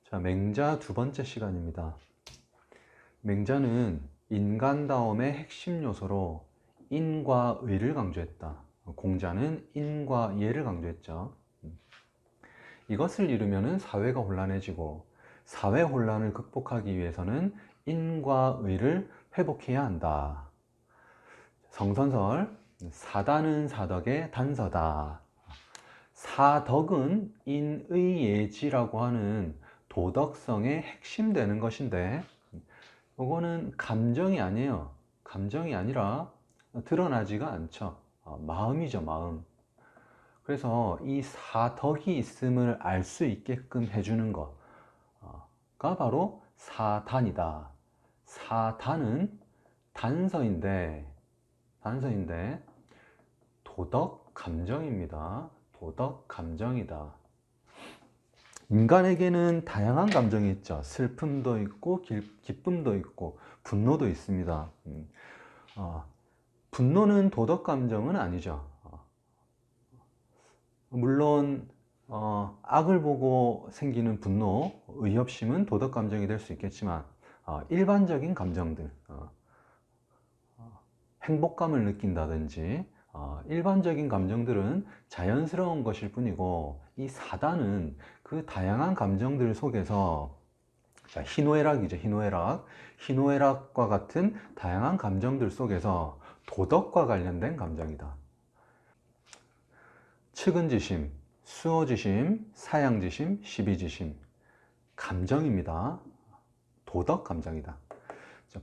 자, 맹자 두 번째 시간입니다. 맹자는 인간다움의 핵심 요소로 인과 의를 강조했다. 공자는 인과 예를 강조했죠. 이것을 이루면 사회가 혼란해지고 사회 혼란을 극복하기 위해서는 인과 의를 회복해야 한다. 성선설, 사단은 사덕의 단서다. 사덕은 인의예지라고 하는 도덕성의 핵심 되는 것인데, 이거는 감정이 아니에요. 감정이 아니라 드러나지가 않죠. 마음이죠, 마음. 그래서 이 사덕이 있음을 알 수 있게끔 해주는 것가 바로 사단이다. 사단은 단서인데 도덕 감정입니다. 도덕 감정이다. 인간에게는 다양한 감정이 있죠. 슬픔도 있고 기쁨도 있고 분노도 있습니다. 분노는 도덕 감정은 아니죠. 물론 악을 보고 생기는 분노, 의협심은 도덕 감정이 될 수 있겠지만 일반적인 감정들, 행복감을 느낀다든지 일반적인 감정들은 자연스러운 것일 뿐이고, 이 사단은 그 다양한 감정들 속에서, 자, 희노애락이죠. 희노애락과 같은 다양한 감정들 속에서 도덕과 관련된 감정이다. 측은지심, 수호지심, 사양지심, 시비지심, 감정입니다. 도덕 감정이다.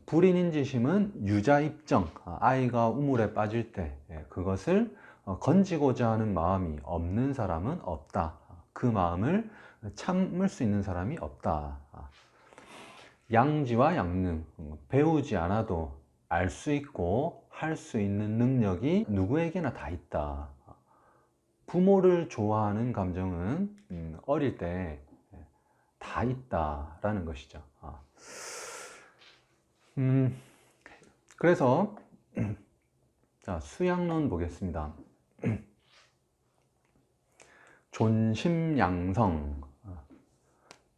불인인지심은 유자입정, 아이가 우물에 빠질 때 그것을 건지고자 하는 마음이 없는 사람은 없다. 그 마음을 참을 수 있는 사람이 없다. 양지와 양능, 배우지 않아도 알 수 있고 할 수 있는 능력이 누구에게나 다 있다. 부모를 좋아하는 감정은 어릴 때 다 있다라는 것이죠. 그래서 자, 수양론 보겠습니다. 존심양성.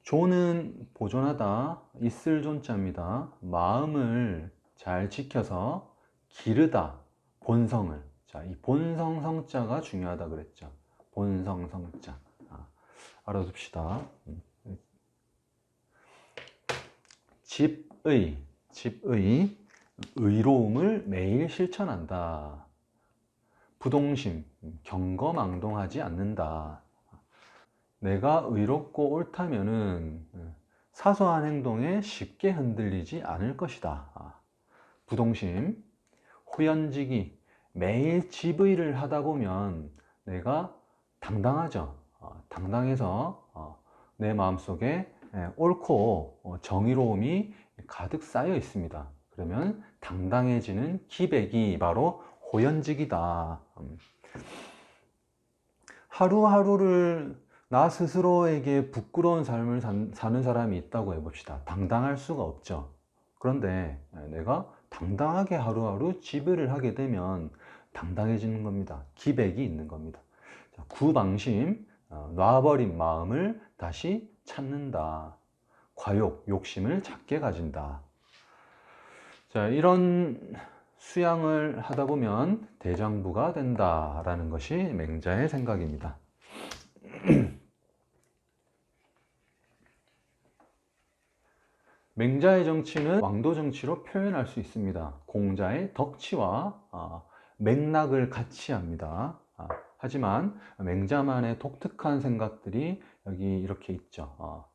존은 보존하다, 있을 존자입니다. 마음을 잘 지켜서 기르다, 본성을. 자, 이 본성 성자가 중요하다 그랬죠. 본성 성자. 알아둡시다. 집의, 의로움을 매일 실천한다. 부동심, 경거망동하지 않는다. 내가 의롭고 옳다면은 사소한 행동에 쉽게 흔들리지 않을 것이다. 부동심, 호연지기, 매일 집의를 하다 보면 내가 당당하죠. 당당해서 내 마음속에 옳고 정의로움이 가득 쌓여 있습니다. 그러면 당당해지는 기백이 바로 호연직이다. 하루하루를 나 스스로에게 부끄러운 삶을 사는 사람이 있다고 해봅시다. 당당할 수가 없죠. 그런데 내가 당당하게 하루하루 지배를 하게 되면 당당해지는 겁니다. 기백이 있는 겁니다. 구방심, 놔버린 마음을 다시 찾는다. 과욕, 욕심을 작게 가진다. 자, 이런 수양을 하다 보면 대장부가 된다라는 것이 맹자의 생각입니다. 맹자의 정치는 왕도 정치로 표현할 수 있습니다. 공자의 덕치와 맥락을 같이 합니다. 하지만 맹자만의 독특한 생각들이 여기 이렇게 있죠.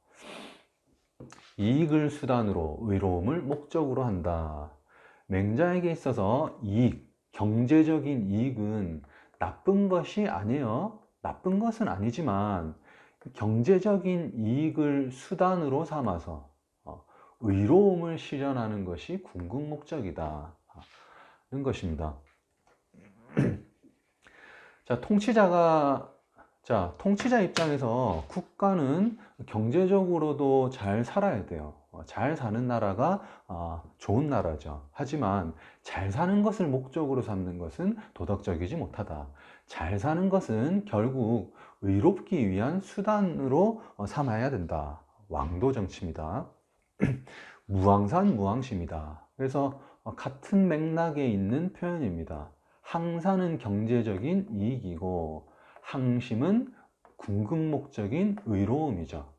이익을 수단으로 의로움을 목적으로 한다. 맹자에게 있어서 이익, 경제적인 이익은 나쁜 것이 아니에요. 나쁜 것은 아니지만 경제적인 이익을 수단으로 삼아서 의로움을 실현하는 것이 궁극 목적이다. 는 것입니다. 자, 통치자 입장에서 국가는 경제적으로도 잘 살아야 돼요. 잘 사는 나라가 좋은 나라죠. 하지만 잘 사는 것을 목적으로 삼는 것은 도덕적이지 못하다. 잘 사는 것은 결국 의롭기 위한 수단으로 삼아야 된다. 왕도 정치입니다. 무왕산 무왕심이다. 그래서 같은 맥락에 있는 표현입니다. 항산은 경제적인 이익이고 항심은 궁극목적인 의로움이죠.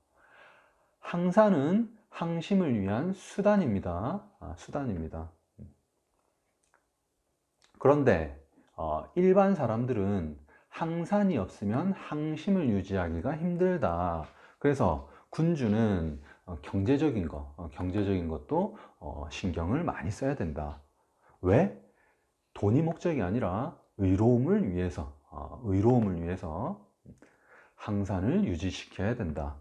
항산은 항심을 위한 수단입니다. 수단입니다. 그런데 일반 사람들은 항산이 없으면 항심을 유지하기가 힘들다. 그래서 군주는 경제적인 것도 신경을 많이 써야 된다. 왜? 돈이 목적이 아니라 의로움을 위해서 항산을 유지시켜야 된다.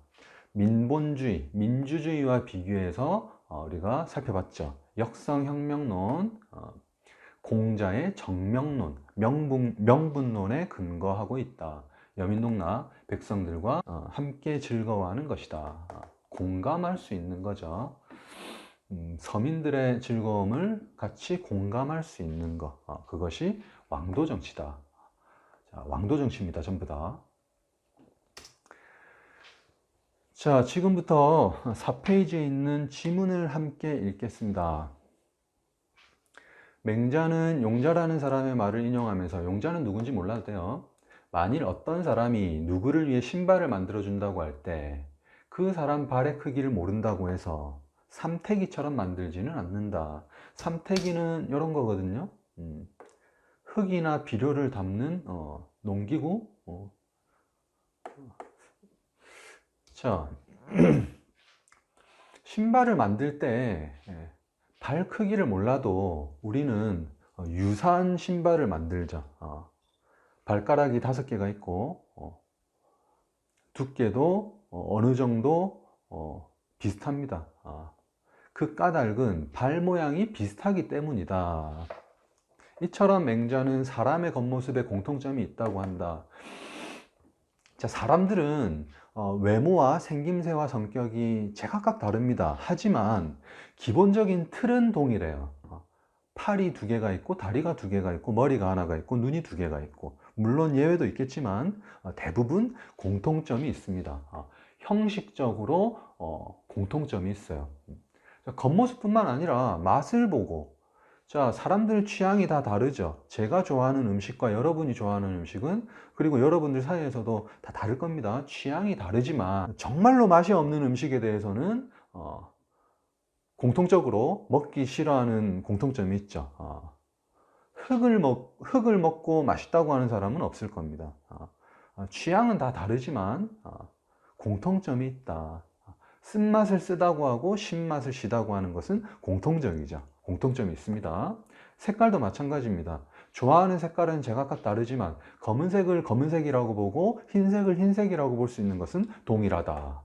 민본주의, 민주주의와 비교해서 우리가 살펴봤죠. 역성혁명론, 공자의 정명론, 명분론에 근거하고 있다. 여민동락 백성들과 함께 즐거워하는 것이다. 공감할 수 있는 거죠. 서민들의 즐거움을 같이 공감할 수 있는 것, 그것이 왕도 정치다. 자, 왕도 정치입니다. 전부 다. 자, 지금부터 4페이지에 있는 지문을 함께 읽겠습니다. 맹자는 용자라는 사람의 말을 인용하면서, 용자는 누군지 몰라도 돼요. 만일 어떤 사람이 누구를 위해 신발을 만들어 준다고 할 때 그 사람 발의 크기를 모른다고 해서 삼태기처럼 만들지는 않는다. 삼태기는 이런 거거든요. 흙이나 비료를 담는 농기구. 자, 신발을 만들 때 발 크기를 몰라도 우리는 유사한 신발을 만들자. 발가락이 5개가 있고 두께도 어느 정도 비슷합니다. 그 까닭은 발 모양이 비슷하기 때문이다. 이처럼 맹자는 사람의 겉모습에 공통점이 있다고 한다. 자, 사람들은 외모와 생김새와 성격이 제각각 다릅니다. 하지만 기본적인 틀은 동일해요. 팔이 2개가 있고 다리가 2개가 있고 머리가 하나가 있고 눈이 2개가 있고, 물론 예외도 있겠지만 대부분 공통점이 있습니다. 형식적으로 공통점이 있어요. 겉모습뿐만 아니라 맛을 보고, 자, 사람들 취향이 다 다르죠. 제가 좋아하는 음식과 여러분이 좋아하는 음식은, 그리고 여러분들 사이에서도 다 다를 겁니다. 취향이 다르지만 정말로 맛이 없는 음식에 대해서는 공통적으로 먹기 싫어하는 공통점이 있죠. 흙을 먹고 맛있다고 하는 사람은 없을 겁니다. 취향은 다 다르지만 공통점이 있다. 쓴맛을 쓰다고 하고 신맛을 시다고 하는 것은 공통적이죠. 공통점이 있습니다. 색깔도 마찬가지입니다. 좋아하는 색깔은 제각각 다르지만 검은색을 검은색이라고 보고 흰색을 흰색이라고 볼 수 있는 것은 동일하다.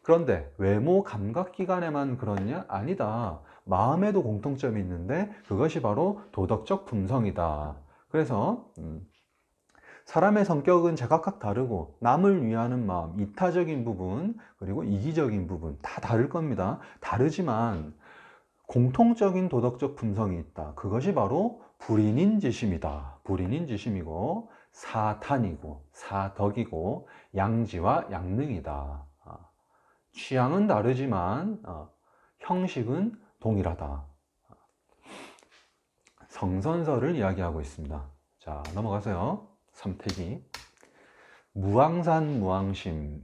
그런데 외모 감각기관에만 그렇냐? 아니다. 마음에도 공통점이 있는데 그것이 바로 도덕적 품성이다. 그래서 사람의 성격은 제각각 다르고 남을 위하는 마음, 이타적인 부분, 그리고 이기적인 부분 다 다를 겁니다. 다르지만 공통적인 도덕적 품성이 있다. 그것이 바로 불인인지심이다. 불인인지심이고 사탄이고 사덕이고 양지와 양능이다. 취향은 다르지만 형식은 동일하다. 성선설을 이야기하고 있습니다. 자, 넘어가세요. 삼태기. 무항산 무항심.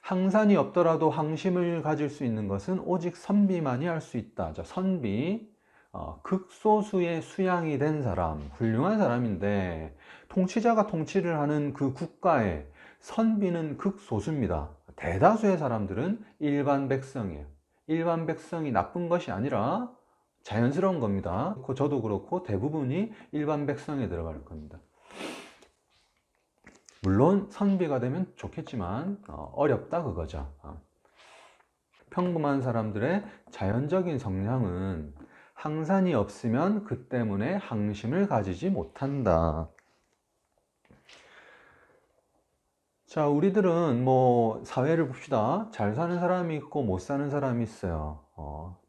항산이 없더라도 항심을 가질 수 있는 것은 오직 선비만이 할 수 있다. 자, 선비, 극소수의 수양이 된 사람, 훌륭한 사람인데 통치자가 통치를 하는 그 국가에 선비는 극소수입니다. 대다수의 사람들은 일반 백성이에요. 일반 백성이 나쁜 것이 아니라 자연스러운 겁니다. 저도 그렇고 대부분이 일반 백성에 들어갈 겁니다. 물론 선비가 되면 좋겠지만 어렵다 그거죠. 평범한 사람들의 자연적인 성향은 항산이 없으면 그 때문에 항심을 가지지 못한다. 자, 우리들은 뭐 사회를 봅시다. 잘 사는 사람이 있고 못 사는 사람이 있어요.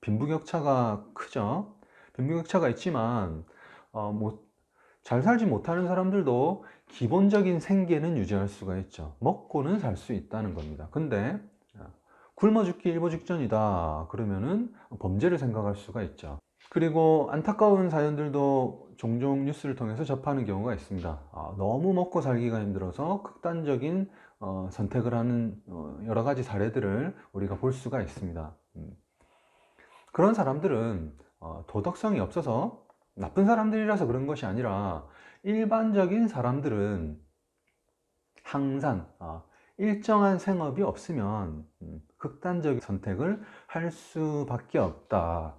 빈부격차가 크죠. 빈부격차가 있지만 잘 살지 못하는 사람들도 기본적인 생계는 유지할 수가 있죠. 먹고는 살 수 있다는 겁니다. 근데 굶어 죽기 일보 직전이다 그러면은 범죄를 생각할 수가 있죠. 그리고 안타까운 사연들도 종종 뉴스를 통해서 접하는 경우가 있습니다. 너무 먹고 살기가 힘들어서 극단적인 선택을 하는 여러 가지 사례들을 우리가 볼 수가 있습니다. 그런 사람들은 도덕성이 없어서 나쁜 사람들이라서 그런 것이 아니라 일반적인 사람들은 항상 일정한 생업이 없으면 극단적인 선택을 할 수밖에 없다.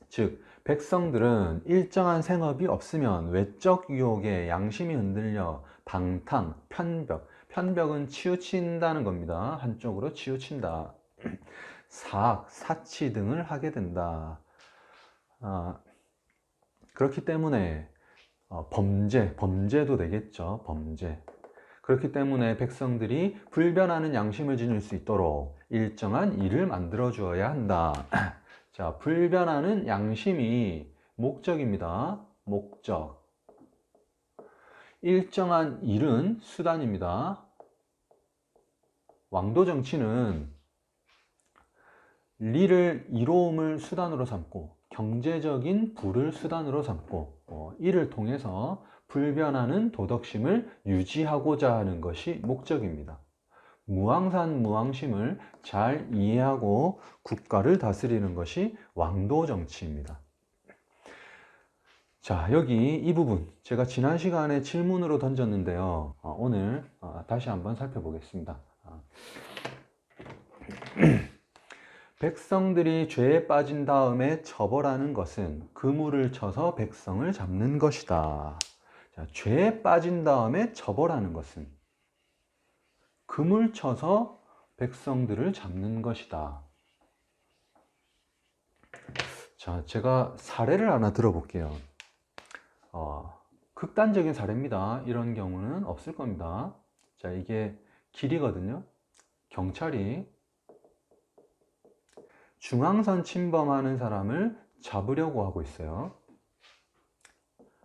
즉, 백성들은 일정한 생업이 없으면 외적 유혹에 양심이 흔들려 방탕, 편벽, 편벽은 치우친다는 겁니다. 한쪽으로 치우친다. 사악, 사치 등을 하게 된다. 그렇기 때문에 범죄도 되겠죠. 범죄. 그렇기 때문에 백성들이 불변하는 양심을 지닐 수 있도록 일정한 일을 만들어 주어야 한다. 자, 불변하는 양심이 목적입니다. 목적. 일정한 일은 수단입니다. 왕도 정치는 리를 이로움을 수단으로 삼고 경제적인 부를 수단으로 삼고 이를 통해서 불변하는 도덕심을 유지하고자 하는 것이 목적입니다. 무항산무항심을 잘 이해하고 국가를 다스리는 것이 왕도 정치입니다. 자, 여기 이 부분 제가 지난 시간에 질문으로 던졌는데요. 오늘 다시 한번 살펴보겠습니다. 백성들이 죄에 빠진 다음에 처벌하는 것은 그물을 쳐서 백성을 잡는 것이다. 자, 죄에 빠진 다음에 처벌하는 것은 금을 쳐서 백성들을 잡는 것이다. 자, 제가 사례를 하나 들어볼게요. 극단적인 사례입니다. 이런 경우는 없을 겁니다. 자, 이게 길이거든요. 경찰이 중앙선 침범하는 사람을 잡으려고 하고 있어요.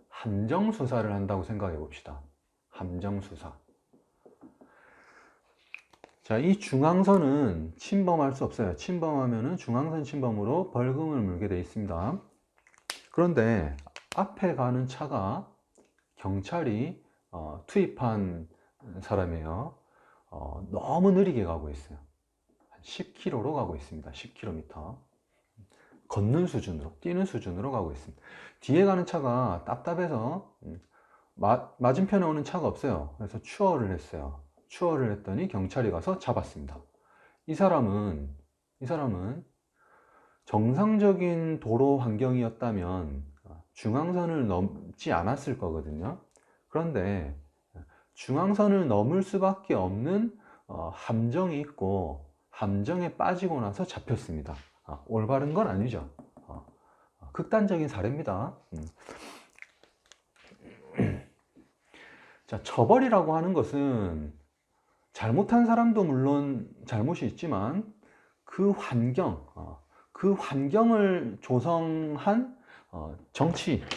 함정수사를 한다고 생각해 봅시다. 함정수사. 자, 이 중앙선은 침범할 수 없어요. 침범하면은 중앙선 침범으로 벌금을 물게 되어 있습니다. 그런데 앞에 가는 차가 경찰이 투입한 사람이에요. 너무 느리게 가고 있어요. 한 10km로 가고 있습니다. 10km. 걷는 수준으로, 뛰는 수준으로 가고 있습니다. 뒤에 가는 차가 답답해서 맞은편에 오는 차가 없어요. 그래서 추월을 했어요. 추월을 했더니 경찰이 가서 잡았습니다. 이 사람은 정상적인 도로 환경이었다면 중앙선을 넘지 않았을 거거든요. 그런데 중앙선을 넘을 수밖에 없는 함정이 있고 함정에 빠지고 나서 잡혔습니다. 올바른 건 아니죠. 극단적인 사례입니다. 자, 처벌이라고 하는 것은 잘못한 사람도 물론 잘못이 있지만 그 환경을 조성한 정치에도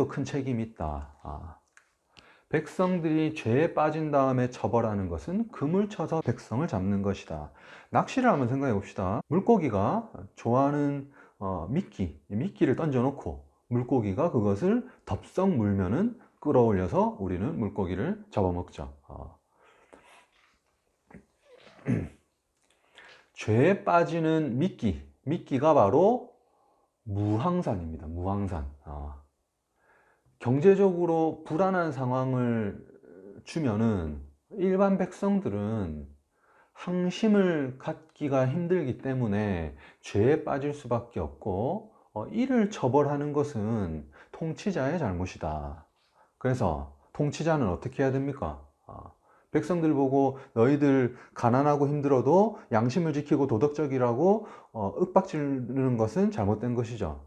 큰 책임이 있다. 백성들이 죄에 빠진 다음에 처벌하는 것은 금을 쳐서 백성을 잡는 것이다. 낚시를 한번 생각해 봅시다. 물고기가 좋아하는 미끼를 던져놓고 물고기가 그것을 덥석 물면은 끌어올려서 우리는 물고기를 잡아먹죠. 죄에 빠지는 미끼가 바로 무항산입니다. 무항산. 경제적으로 불안한 상황을 주면은 일반 백성들은 항심을 갖기가 힘들기 때문에 죄에 빠질 수밖에 없고 이를 처벌하는 것은 통치자의 잘못이다. 그래서 통치자는 어떻게 해야 됩니까? 백성들 보고 너희들 가난하고 힘들어도 양심을 지키고 도덕적이라고 윽박지르는 것은 잘못된 것이죠.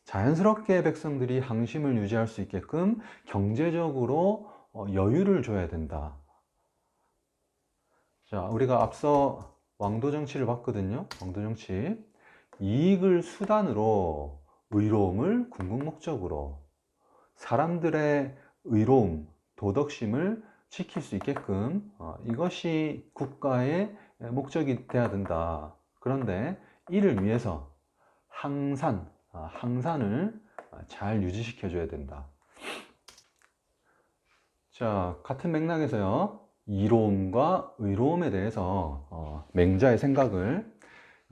자연스럽게 백성들이 항심을 유지할 수 있게끔 경제적으로 여유를 줘야 된다. 자, 우리가 앞서 왕도 정치를 봤거든요. 왕도 정치. 이익을 수단으로 의로움을 궁극 목적으로 사람들의 의로움, 도덕심을 지킬 수 있게끔 이것이 국가의 목적이 돼야 된다. 그런데 이를 위해서 항산을 잘 유지시켜 줘야 된다. 자, 같은 맥락에서요, 이로움과 의로움에 대해서 맹자의 생각을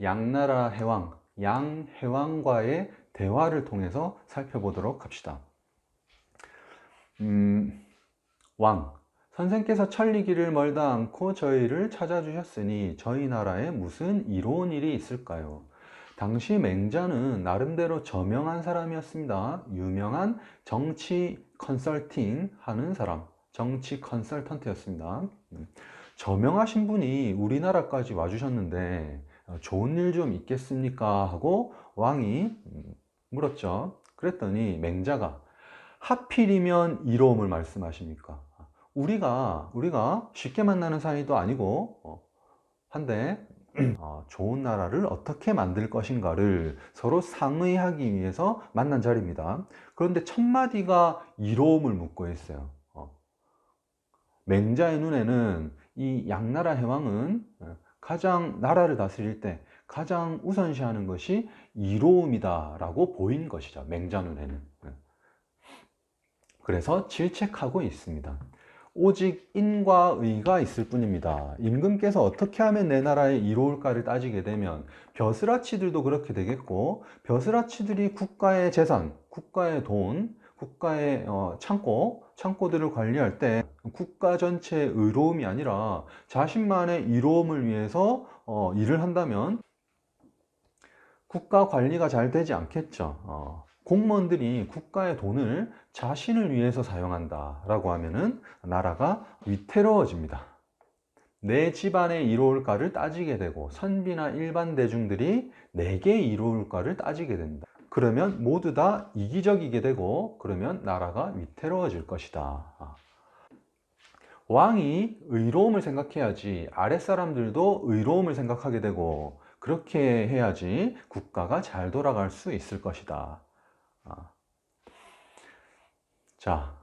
양나라 해왕, 양해왕과의 대화를 통해서 살펴보도록 합시다. 왕, 선생께서 천리길을 멀다 않고 저희를 찾아주셨으니 저희 나라에 무슨 이로운 일이 있을까요? 당시 맹자는 나름대로 저명한 사람이었습니다. 유명한 정치 컨설팅 하는 사람, 정치 컨설턴트였습니다. 저명하신 분이 우리나라까지 와주셨는데 좋은 일 좀 있겠습니까? 하고 왕이 물었죠. 그랬더니 맹자가 하필이면 이로움을 말씀하십니까? 우리가 쉽게 만나는 사이도 아니고 한데 좋은 나라를 어떻게 만들 것인가를 서로 상의하기 위해서 만난 자리입니다. 그런데 첫 마디가 이로움을 묻고 있어요. 맹자의 눈에는 이 양나라 해왕은 가장 나라를 다스릴 때 가장 우선시하는 것이 이로움이다 라고 보인 것이죠. 맹자 눈에는. 그래서 질책하고 있습니다. 오직 인과 의가 있을 뿐입니다. 임금께서 어떻게 하면 내 나라에 이로울까를 따지게 되면 벼슬아치들도 그렇게 되겠고, 벼슬아치들이 국가의 재산, 국가의 돈, 국가의 창고들을 관리할 때 국가 전체의 의로움이 아니라 자신만의 이로움을 위해서 일을 한다면 국가 관리가 잘 되지 않겠죠. 공무원들이 국가의 돈을 자신을 위해서 사용한다 라고 하면은 나라가 위태로워집니다. 내 집안에 이로울까를 따지게 되고 선비나 일반 대중들이 내게 이로울까를 따지게 된다. 그러면 모두 다 이기적이게 되고 그러면 나라가 위태로워질 것이다. 왕이 의로움을 생각해야지 아랫사람들도 의로움을 생각하게 되고 그렇게 해야지 국가가 잘 돌아갈 수 있을 것이다. 자,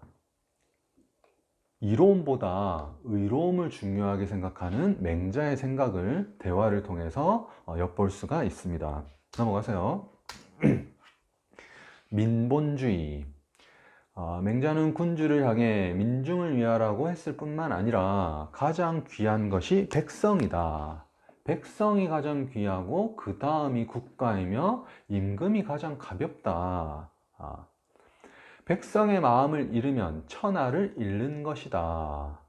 이로움보다 의로움을 중요하게 생각하는 맹자의 생각을 대화를 통해서 엿볼 수가 있습니다. 넘어가세요. 민본주의. 맹자는 군주를 향해 민중을 위하라고 했을 뿐만 아니라 가장 귀한 것이 백성이다. 백성이 가장 귀하고 그 다음이 국가이며 임금이 가장 가볍다. 백성의 마음을 잃으면 천하를 잃는 것이다.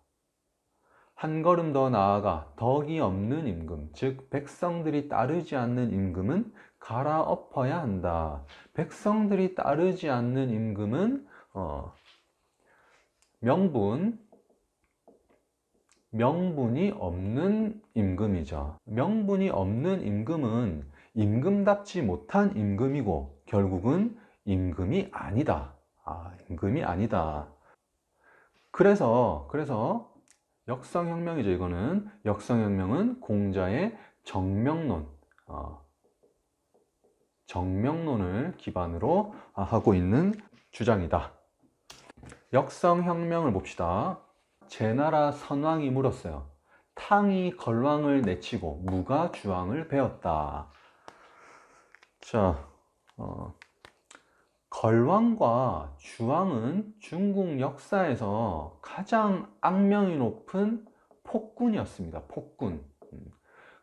한 걸음 더 나아가 덕이 없는 임금, 즉 백성들이 따르지 않는 임금은 갈아엎어야 한다. 백성들이 따르지 않는 임금은 명분이 없는 임금이죠. 명분이 없는 임금은 임금답지 못한 임금이고 결국은 임금이 아니다. 임금이 아니다. 그래서 역성혁명이죠. 이거는 역성혁명은 공자의 정명론을 기반으로 하고 있는 주장이다. 역성혁명을 봅시다. 제나라 선왕이 물었어요. 탕이 걸왕을 내치고 무가 주왕을 베었다. 자, 걸왕과 주왕은 중국 역사에서 가장 악명이 높은 폭군이었습니다. 폭군.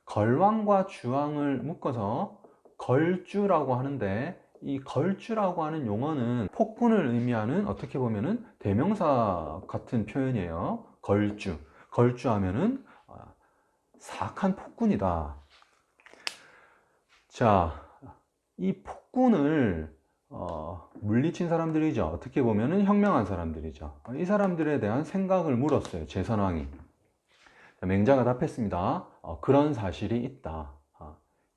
걸왕과 주왕을 묶어서 걸주라고 하는데 이 걸주라고 하는 용어는 폭군을 의미하는 어떻게 보면은 대명사 같은 표현이에요. 걸주하면은 사악한 폭군이다. 자, 이 폭군을 물리친 사람들이죠. 어떻게 보면은 현명한 사람들이죠. 이 사람들에 대한 생각을 물었어요. 제선왕이. 맹자가 답했습니다. 그런 사실이 있다.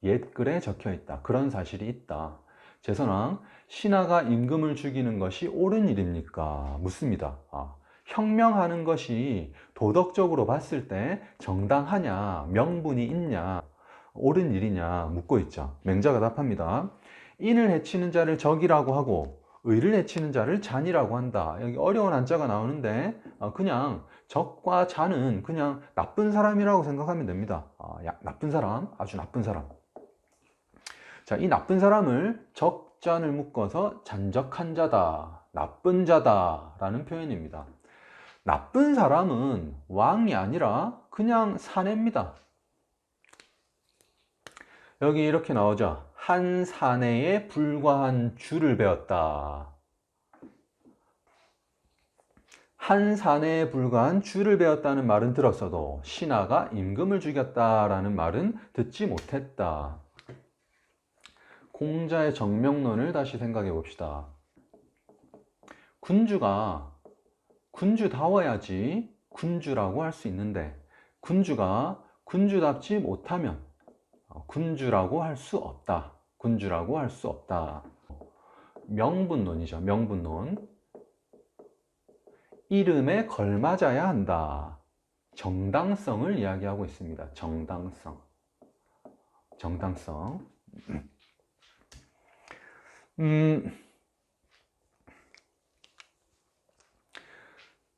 옛글에 적혀 있다. 그런 사실이 있다. 제선왕, 신하가 임금을 죽이는 것이 옳은 일입니까? 묻습니다. 혁명하는 것이 도덕적으로 봤을 때 정당하냐, 명분이 있냐, 옳은 일이냐 묻고 있죠. 맹자가 답합니다. 인을 해치는 자를 적이라고 하고 의를 해치는 자를 잔이라고 한다. 여기 어려운 한자가 나오는데 그냥 적과 잔은 그냥 나쁜 사람이라고 생각하면 됩니다. 나쁜 사람, 아주 나쁜 사람. 자, 이 나쁜 사람을 적잔을 묶어서 잔적한 자다, 나쁜 자다 라는 표현입니다. 나쁜 사람은 왕이 아니라 그냥 사내입니다. 여기 이렇게 나오죠. 한 사내에 불과한 주를 배웠다. 한 사내에 불과한 주를 배웠다는 말은 들었어도 신하가 임금을 죽였다라는 말은 듣지 못했다. 공자의 정명론을 다시 생각해 봅시다. 군주가 군주다워야지 군주라고 할 수 있는데 군주가 군주답지 못하면 군주라고 할 수 없다. 군주라고 할 수 없다. 명분론이죠. 명분론. 이름에 걸맞아야 한다. 정당성을 이야기하고 있습니다. 정당성. 정당성.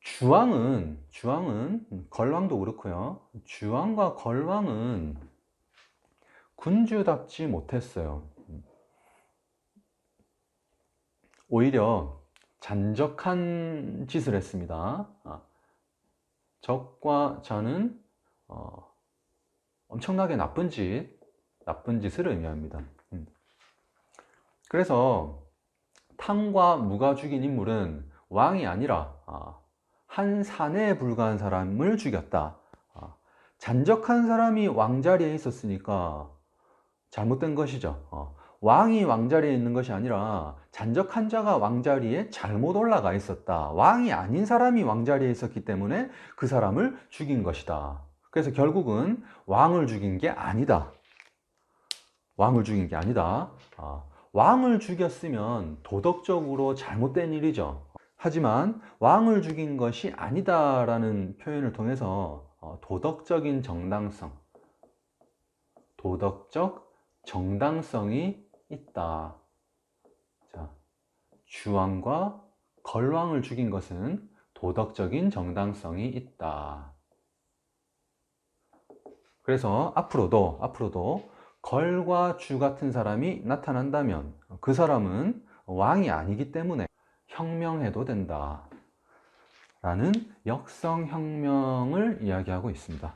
주왕은 걸왕도 그렇고요. 주왕과 걸왕은 군주답지 못했어요. 오히려 잔적한 짓을 했습니다. 적과 잔은 엄청나게 나쁜 짓을 의미합니다. 그래서 탕과 무가 죽인 인물은 왕이 아니라 한 사내에 불과한 사람을 죽였다. 잔적한 사람이 왕자리에 있었으니까 잘못된 것이죠. 왕이 왕자리에 있는 것이 아니라 잔적한 자가 왕자리에 잘못 올라가 있었다. 왕이 아닌 사람이 왕자리에 있었기 때문에 그 사람을 죽인 것이다. 그래서 결국은 왕을 죽인 게 아니다. 왕을 죽인 게 아니다. 왕을 죽였으면 도덕적으로 잘못된 일이죠. 하지만 왕을 죽인 것이 아니다라는 표현을 통해서 도덕적인 정당성, 도덕적 정당성이 있다. 자, 주왕과 걸왕을 죽인 것은 도덕적인 정당성이 있다. 그래서 앞으로도 걸과 주 같은 사람이 나타난다면 그 사람은 왕이 아니기 때문에 혁명해도 된다 라는 역성혁명을 이야기하고 있습니다.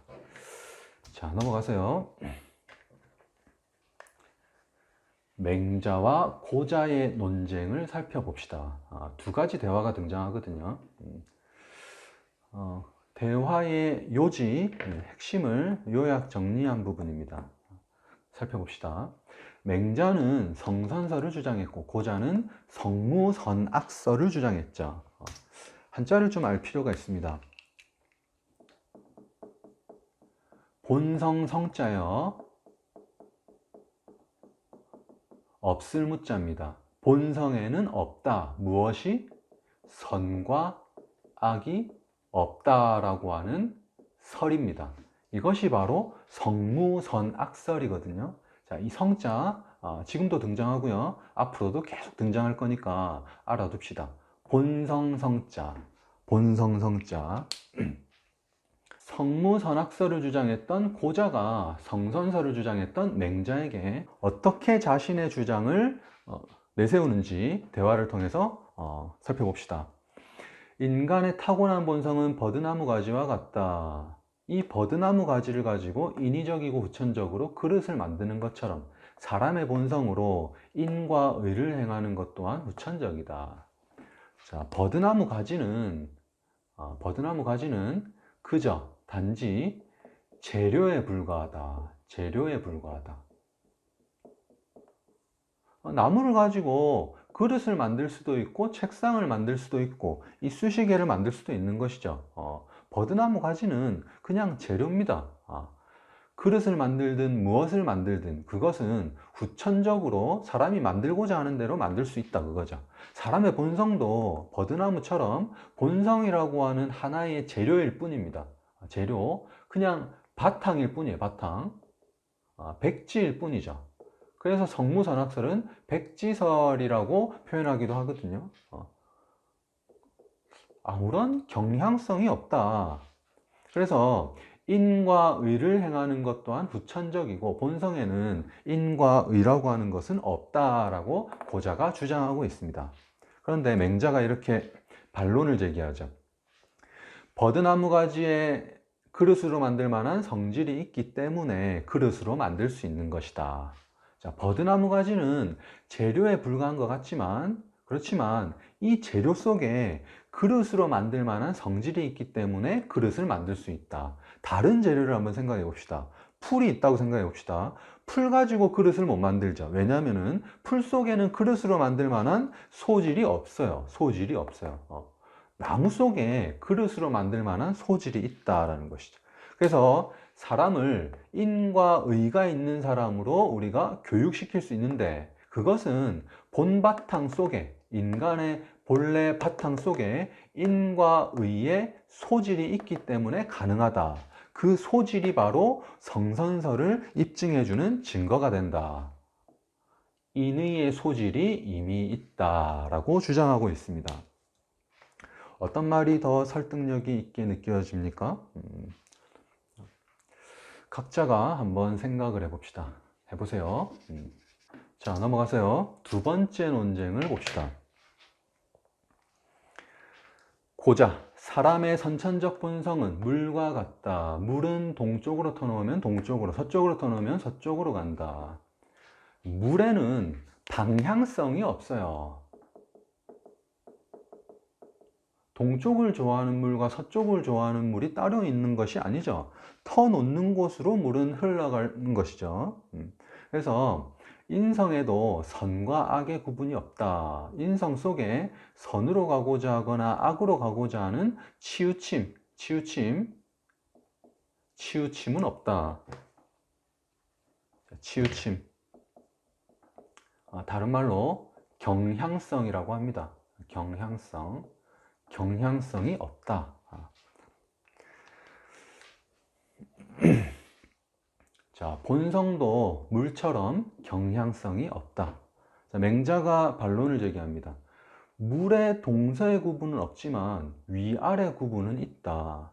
자, 넘어가세요. 맹자와 고자의 논쟁을 살펴봅시다. 두 가지 대화가 등장하거든요. 대화의 요지, 핵심을 요약 정리한 부분입니다. 살펴봅시다. 맹자는 성선설을 주장했고 고자는 성무선악설을 주장했죠. 한자를 좀 알 필요가 있습니다. 본성 성자여 없을 무자입니다. 본성에는 없다. 무엇이? 선과 악이 없다라고 하는 설입니다. 이것이 바로 성무선악설이거든요. 자, 이 성자 지금도 등장하고요. 앞으로도 계속 등장할 거니까 알아둡시다. 본성성자, 본성성자. 성무선악설을 주장했던 고자가 성선설을 주장했던 맹자에게 어떻게 자신의 주장을 내세우는지 대화를 통해서 살펴봅시다. 인간의 타고난 본성은 버드나무 가지와 같다. 이 버드나무 가지를 가지고 인위적이고 후천적으로 그릇을 만드는 것처럼 사람의 본성으로 인과 의를 행하는 것 또한 후천적이다. 자, 버드나무 가지는 그저 단지 재료에 불과하다. 재료에 불과하다. 나무를 가지고 그릇을 만들 수도 있고 책상을 만들 수도 있고 이쑤시개를 만들 수도 있는 것이죠. 버드나무 가지는 그냥 재료입니다. 그릇을 만들든 무엇을 만들든 그것은 후천적으로 사람이 만들고자 하는 대로 만들 수 있다 그거죠. 사람의 본성도 버드나무처럼 본성이라고 하는 하나의 재료일 뿐입니다. 재료, 그냥 바탕일 뿐이에요. 바탕, 백지일 뿐이죠. 그래서 성무선악설은 백지설이라고 표현하기도 하거든요. 아무런 경향성이 없다. 그래서 인과 의를 행하는 것 또한 부천적이고 본성에는 인과 의라고 하는 것은 없다라고 고자가 주장하고 있습니다. 그런데 맹자가 이렇게 반론을 제기하죠. 버드나무가지에 그릇으로 만들 만한 성질이 있기 때문에 그릇으로 만들 수 있는 것이다. 자, 버드나무가지는 재료에 불과한 것 같지만 그렇지만 이 재료 속에 그릇으로 만들 만한 성질이 있기 때문에 그릇을 만들 수 있다. 다른 재료를 한번 생각해 봅시다. 풀이 있다고 생각해 봅시다. 풀 가지고 그릇을 못 만들죠. 왜냐하면 풀 속에는 그릇으로 만들 만한 소질이 없어요. 소질이 없어요. 나무 속에 그릇으로 만들 만한 소질이 있다라는 것이죠. 그래서 사람을 인과 의가 있는 사람으로 우리가 교육시킬 수 있는데 그것은 본바탕 속에 인간의 본래 바탕 속에 인과 의의 소질이 있기 때문에 가능하다. 그 소질이 바로 성선설을 입증해주는 증거가 된다. 인의의 소질이 이미 있다라고 주장하고 있습니다. 어떤 말이 더 설득력이 있게 느껴집니까? 각자가 한번 생각을 해봅시다. 해보세요. 자, 넘어가세요. 두 번째 논쟁을 봅시다. 고자, 사람의 선천적 본성은 물과 같다. 물은 동쪽으로 터놓으면 동쪽으로, 서쪽으로 터놓으면 서쪽으로 간다. 물에는 방향성이 없어요. 동쪽을 좋아하는 물과 서쪽을 좋아하는 물이 따로 있는 것이 아니죠. 터놓는 곳으로 물은 흘러가는 것이죠. 그래서 인성에도 선과 악의 구분이 없다. 인성 속에 선으로 가고자 하거나 악으로 가고자 하는 치우침은 없다. 치우침. 다른 말로 경향성이라고 합니다. 경향성이 없다. 자, 본성도 물처럼 경향성이 없다. 자, 맹자가 반론을 제기합니다. 물의 동서의 구분은 없지만 위아래 구분은 있다.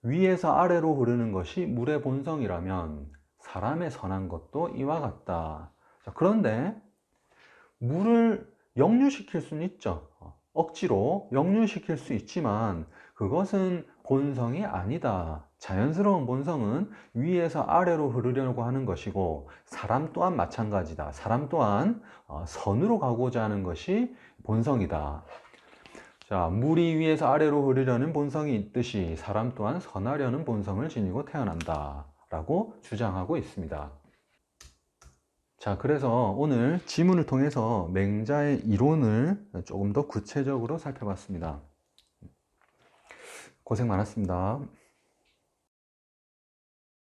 위에서 아래로 흐르는 것이 물의 본성이라면 사람의 선한 것도 이와 같다. 자, 그런데 물을 역류시킬 수는 있죠. 억지로 역류시킬 수 있지만 그것은 본성이 아니다. 자연스러운 본성은 위에서 아래로 흐르려고 하는 것이고 사람 또한 마찬가지다. 사람 또한 선으로 가고자 하는 것이 본성이다. 자, 물이 위에서 아래로 흐르려는 본성이 있듯이 사람 또한 선하려는 본성을 지니고 태어난다 라고 주장하고 있습니다. 자, 그래서 오늘 지문을 통해서 맹자의 이론을 조금 더 구체적으로 살펴봤습니다. 고생 많았습니다.